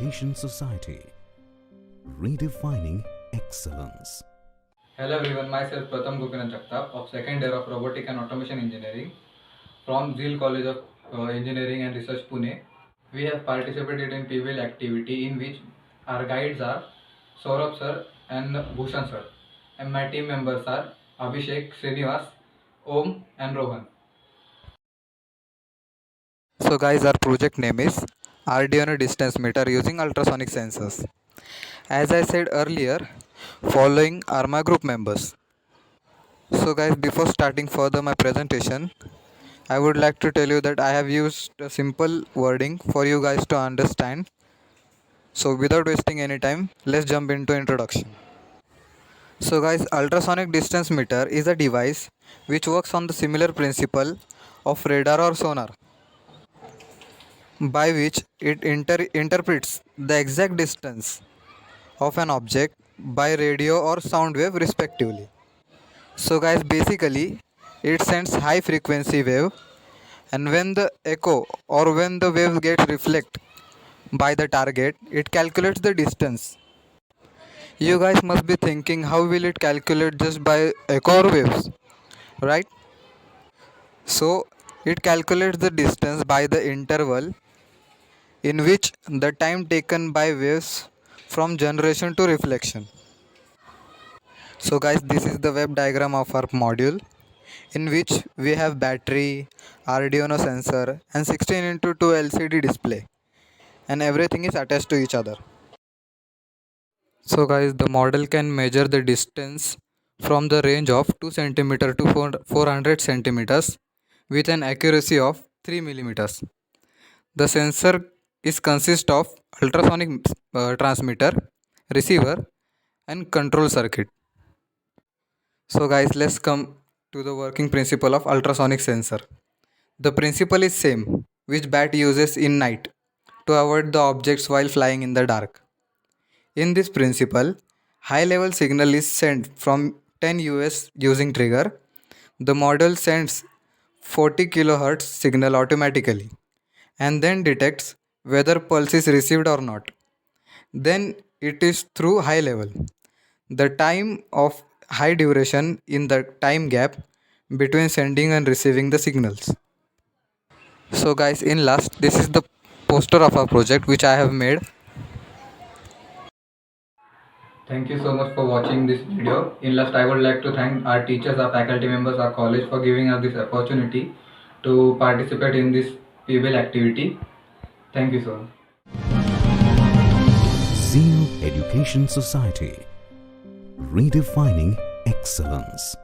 Education Society, redefining excellence. Hello everyone, myself Pratham Gopinan Jagtap of second year of Robotic and Automation Engineering from Zeal College of Engineering and Research Pune. We have participated in PVL activity in which our guides are Saurabh sir and Bhushan sir, and my team members are Abhishek, Srinivas, Om and Rohan. So guys, our project name is Arduino distance meter using ultrasonic sensors. As I said earlier, following are my group members. So guys, before starting further my presentation, I would like to tell you that I have used a simple wording for you guys to understand. So without wasting any time, let's jump into introduction. So guys, ultrasonic distance meter is a device which works on the similar principle of radar or sonar, by which it interprets the exact distance of an object by radio or sound wave respectively. So guys, basically it sends high frequency wave, and when the echo or when the wave gets reflected by the target, it calculates the distance. You guys must be thinking, how will it calculate just by echo or waves, right? So it calculates the distance by the interval in which the time taken by waves from generation to reflection. So guys, this is the web diagram of our module, in which we have battery, Arduino sensor and 16 into 2 LCD display, and everything is attached to each other. So guys, the model can measure the distance from the range of 2 centimeter to 400 centimeters with an accuracy of 3 millimeters. The sensor is consist of ultrasonic transmitter, receiver and control circuit. So guys, let's come to the working principle of ultrasonic sensor. The principle is same which bat uses in night to avoid the objects while flying in the dark. In this principle, high level signal is sent from 10 US using trigger. The model sends 40 kHz signal automatically and then detects whether pulse is received or not. Then it is through high level. The time of high duration in the time gap between sending and receiving the signals. So guys, in last, this is the poster of our project which I have made. Thank you so much for watching this video. In last, I would like to thank our teachers, our faculty members, our college for giving us this opportunity to participate in this PVL activity. Thank you so much. Zeal Education Society, redefining excellence.